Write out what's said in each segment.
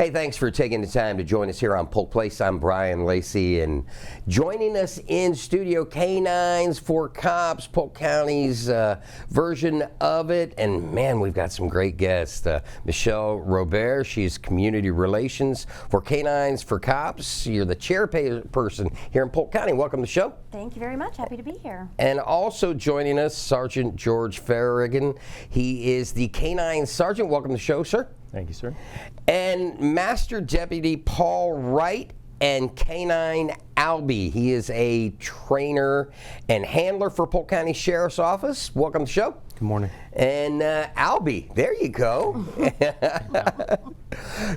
Hey, thanks for taking the time to join us here on Polk Place. I'm Brian Lacey, and joining us in studio, K9s for Cops, Polk County's version of it. And man, we've got some great guests. Michelle Robert, she's Community Relations for K9s for Cops. You're the chairperson here in Polk County. Welcome to the show. Thank you very much. Happy to be here. And also joining us, Sergeant George Farragon. He is the K9 Sergeant. Welcome to the show, sir. Thank you, sir. And Master Deputy Paul Wright and K9 Albie. He is a trainer and handler for Polk County Sheriff's Office. Welcome to the show. Good morning. And Albie, there you go.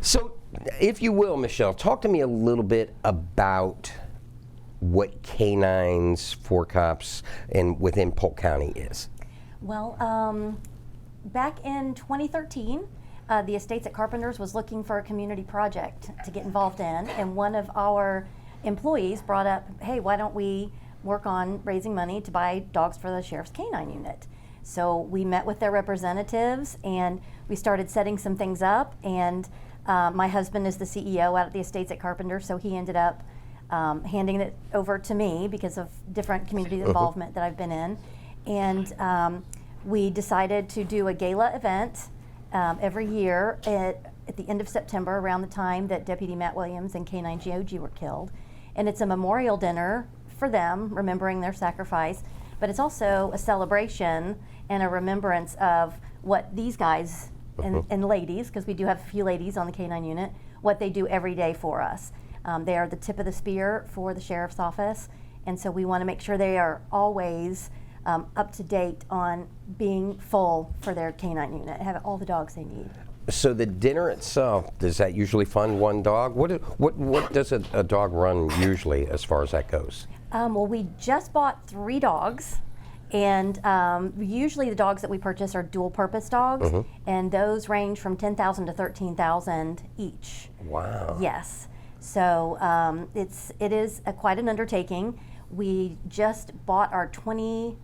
So, if you will, Michelle, talk to me a little bit about what K9s for Cops and within Polk County is. Well, back in 2013, the Estates at Carpenters was looking for a community project to get involved in, and one of our employees brought up, hey, why don't we work on raising money to buy dogs for the Sheriff's K9 unit? So we met with their representatives and we started setting some things up, and my husband is the CEO out at the Estates at Carpenters, so he ended up handing it over to me because of different community involvement that I've been in. And we decided to do a gala event every year at the end of September, around the time that Deputy Matt Williams and K9 GOG were killed. And it's a memorial dinner for them, remembering their sacrifice, but it's also a celebration and a remembrance of what these guys and ladies, because we do have a few ladies on the K9 unit, what they do every day for us. They are the tip of the spear for the Sheriff's Office, and so we want to make sure they are always up to date on being full for their K9 unit, have all the dogs they need. So the dinner itself, does that usually fund one dog? What does a dog run usually as far as that goes? Well, we just bought 3 dogs, and usually the dogs that we purchase are dual purpose dogs, and those range from $10,000 to $13,000 each. Wow. Yes. So it is quite an undertaking. We just bought our 25th,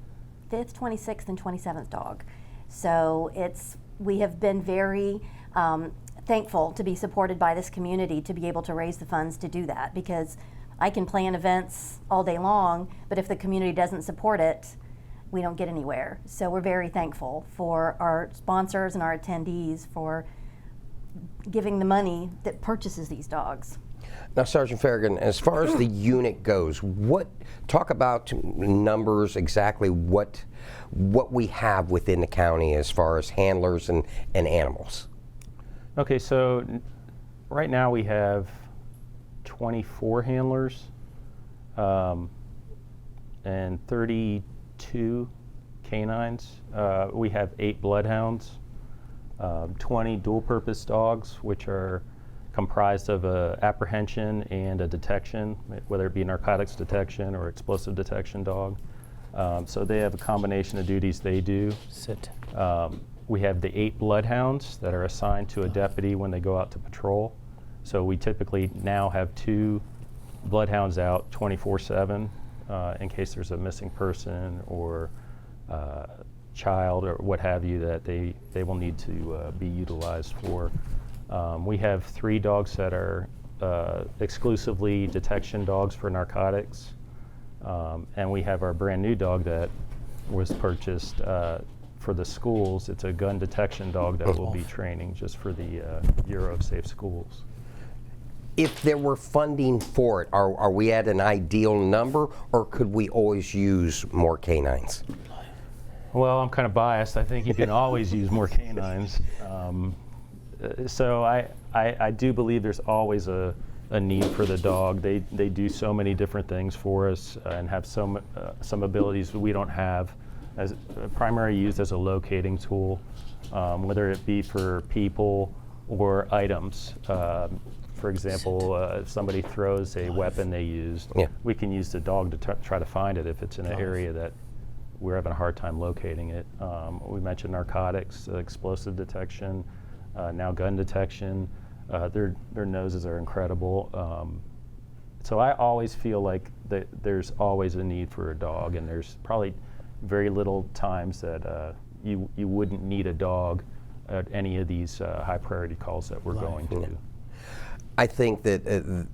26th, and 27th dog. So we have been very thankful to be supported by this community to be able to raise the funds to do that, because I can plan events all day long, but if the community doesn't support it, we don't get anywhere. So we're very thankful for our sponsors and our attendees for giving the money that purchases these dogs. Now, Sergeant Farragon, as far as the unit goes, talk about numbers, exactly what we have within the county as far as handlers and animals. Okay, so right now we have 24 handlers and 32 K9s. We have 8 bloodhounds, 20 dual-purpose dogs, which are comprised of a apprehension and a detection, whether it be narcotics detection or explosive detection dog. So they have a combination of duties they do. We have the 8 bloodhounds that are assigned to a deputy when they go out to patrol. So we typically now have 2 bloodhounds out 24/7 in case there's a missing person or child or what have you that they will need to be utilized for. We have 3 dogs that are exclusively detection dogs for narcotics. And we have our brand new dog that was purchased for the schools. It's a gun detection dog that we'll be training just for the Bureau of Safe Schools. If there were funding for it, are we at an ideal number, or could we always use more K9s? Well, I'm kind of biased. I think you can always use more K9s. So I do believe there's always a need for the dog. They do so many different things for us and have some abilities that we don't have, as primary used as a locating tool, whether it be for people or items. For example, if somebody throws a weapon they used, we can use the dog to try to find it if it's in an area that we're having a hard time locating it. We mentioned narcotics, explosive detection, now gun detection. Their noses are incredible. So I always feel like there's always a need for a dog, and there's probably very little times that you wouldn't need a dog at any of these high priority calls that we're going to. I think that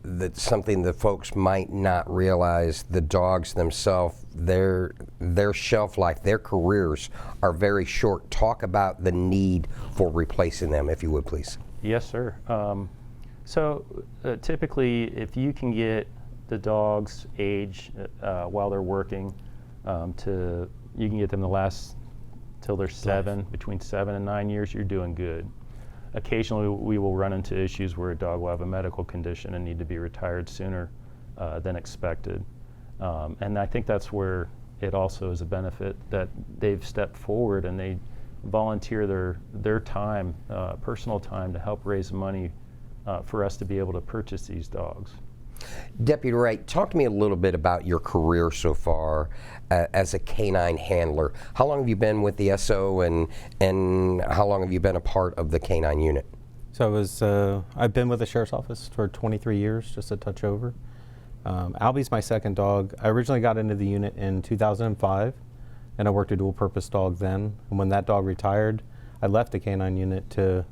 that's something that folks might not realize. The dogs themselves, their shelf life, their careers are very short. Talk about the need for replacing them, if you would, please. Yes, sir. Typically, if you can get the dog's age while they're working, you can get them to last till they're 7, between 7 and 9 years, you're doing good. Occasionally, we will run into issues where a dog will have a medical condition and need to be retired sooner than expected. And I think that's where it also is a benefit that they've stepped forward and they volunteer their time, personal time, to help raise money for us to be able to purchase these dogs. Deputy Wright, talk to me a little bit about your career so far as a canine handler. How long have you been with the SO, and how long have you been a part of the canine unit? So I've been with the Sheriff's Office for 23 years, just a touch over. Albie's my second dog. I originally got into the unit in 2005, and I worked a dual-purpose dog then. And when that dog retired, I left the canine unit to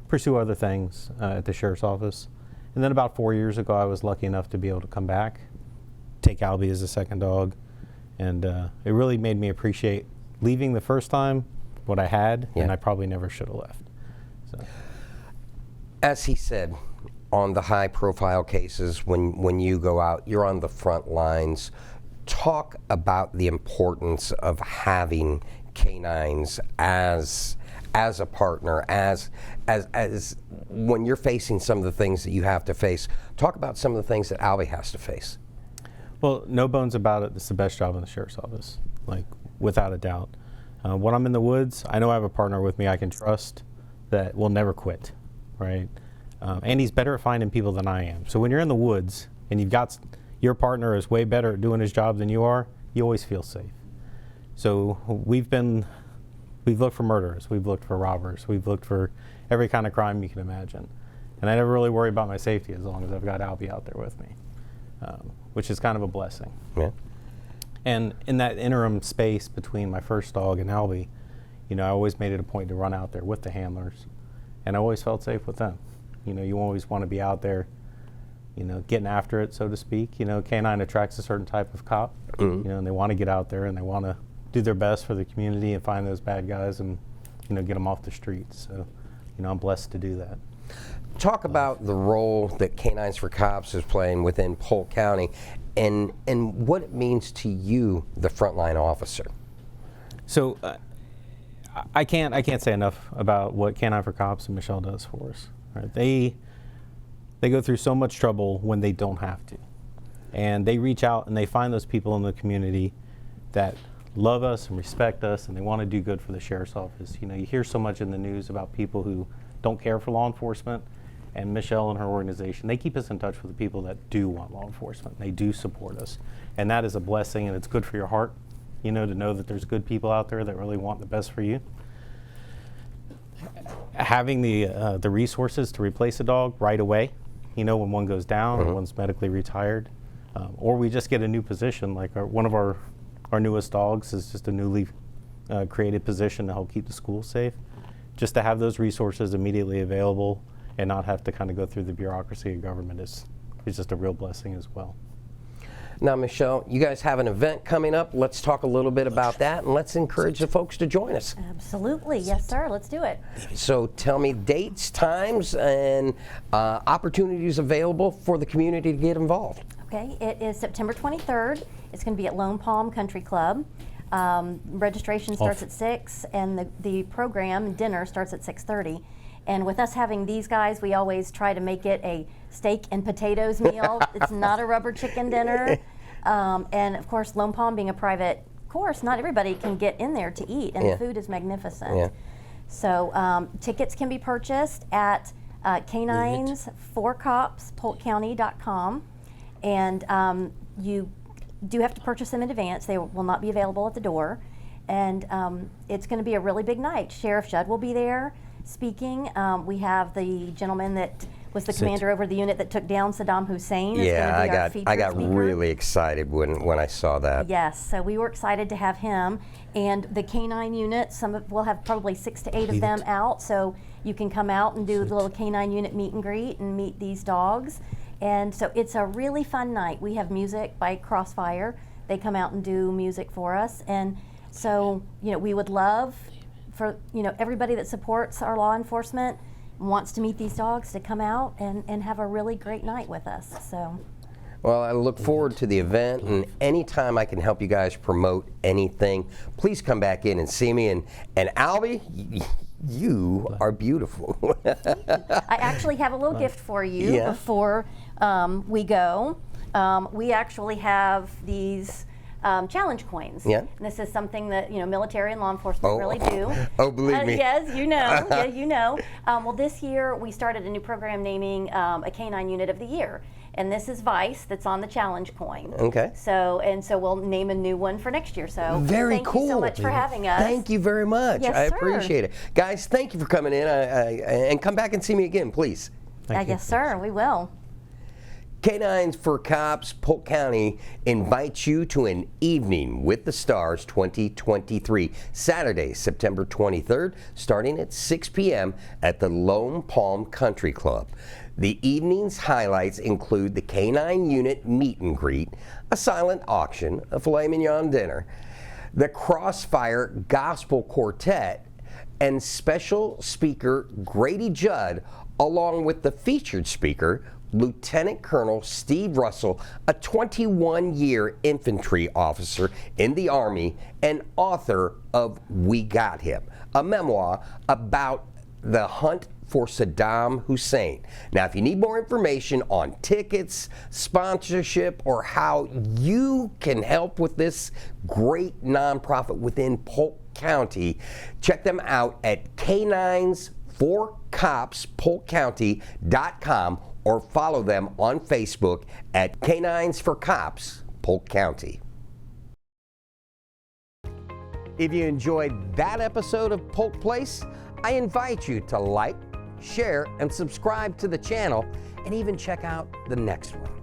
pursue other things at the Sheriff's Office. And then about 4 years ago, I was lucky enough to be able to come back, take Albie as a second dog. And it really made me appreciate leaving the first time what I had, and I probably never should have left. So. As he said, on the high-profile cases, when you go out, you're on the front lines. Talk about the importance of having canines as a partner, as when you're facing some of the things that you have to face. Talk about some of the things that Albie has to face. Well, no bones about it, it's the best job in the Sheriff's Office, like without a doubt. When I'm in the woods, I know I have a partner with me I can trust that will never quit, right? And he's better at finding people than I am. So when you're in the woods and you've got your partner is way better at doing his job than you are, you always feel safe. So we've looked for murderers, we've looked for robbers, we've looked for every kind of crime you can imagine. And I never really worry about my safety as long as I've got Albie out there with me, which is kind of a blessing. Yeah. And in that interim space between my first dog and Albie, I always made it a point to run out there with the handlers, and I always felt safe with them. You always want to be out there, getting after it, so to speak. K9 attracts a certain type of cop, and they want to get out there and they want to do their best for the community and find those bad guys and, get them off the streets. So, I'm blessed to do that. Talk about the role that K9s for Cops is playing within Polk County and what it means to you, the frontline officer. So I can't say enough about what K9 for Cops and Michelle does for us. Right? They go through so much trouble when they don't have to. And they reach out and they find those people in the community that love us and respect us, and they want to do good for the Sheriff's Office. You hear so much in the news about people who don't care for law enforcement, and Michelle and her organization, they keep us in touch with the people that do want law enforcement. They do support us, and that is a blessing, and it's good for your heart, to know that there's good people out there that really want the best for you. Having the resources to replace a dog right away, when one goes down or one's medically retired, or we just get a new position, like one of our newest dogs is just a newly created position to help keep the school safe. Just to have those resources immediately available and not have to kind of go through the bureaucracy of government is just a real blessing as well. Now, Michelle, you guys have an event coming up. Let's talk a little bit about that, and let's encourage the folks to join us. Absolutely. Yes, sir. Let's do it. So tell me dates, times, and opportunities available for the community to get involved. Okay. It is September 23rd. It's going to be at Lone Palm Country Club. Registration starts at 6, and the program dinner starts at 6:30. And with us having these guys, we always try to make it a steak and potatoes meal. It's not a rubber chicken dinner. And of course, Lone Palm being a private course, not everybody can get in there to eat, and the food is magnificent. Yeah. So tickets can be purchased at K9s for Cops, polkcounty.com. And you do have to purchase them in advance. They will not be available at the door. And it's going to be a really big night. Sheriff Judd will be there speaking. We have the gentleman that was the commander over the unit that took down Saddam Hussein. Is Yeah, gonna be our featured I got speaker. really excited when I saw that. Yes, so we were excited to have him. And the K9 unit, we'll have probably 6 to 8 of them out, so you can come out and do the little K9 unit meet and greet and meet these dogs. And so it's a really fun night. We have music by Crossfire. They come out and do music for us. And so, we would love for, everybody that supports our law enforcement, wants to meet these dogs, to come out and have a really great night with us. So. Well, I look forward to the event, and anytime I can help you guys promote anything, please come back in and see me. And Albie, you are beautiful. I actually have a little gift for you before we go. We actually have these challenge coins. Yeah. And this is something that military and law enforcement really do. Oh, believe me. Yes, you know. Yeah, you know. Well, this year we started a new program naming a K9 Unit of the Year. And this is Vice that's on the challenge coin. Okay. So we'll name a new one for next year. So very thank cool. you so much for having us. Thank you very much. Yes, I sir. appreciate it. Guys, thank you for coming in. And come back and see me again, please. Yes, sir. We will. K9s for Cops Polk County invites you to an Evening with the Stars 2023, Saturday, September 23rd, starting at 6 p.m. at the Lone Palm Country Club. The evening's highlights include the K9 unit meet and greet, a silent auction, a filet mignon dinner, the Crossfire Gospel Quartet, and special speaker Grady Judd, along with the featured speaker, Lieutenant Colonel Steve Russell, a 21-year infantry officer in the Army and author of We Got Him, a memoir about the hunt for Saddam Hussein. Now, if you need more information on tickets, sponsorship, or how you can help with this great nonprofit within Polk County, check them out at K9s4CopsPolkCounty.com or follow them on Facebook at K9s for Cops Polk County. If you enjoyed that episode of Polk Place, I invite you to like, share, and subscribe to the channel, and even check out the next one.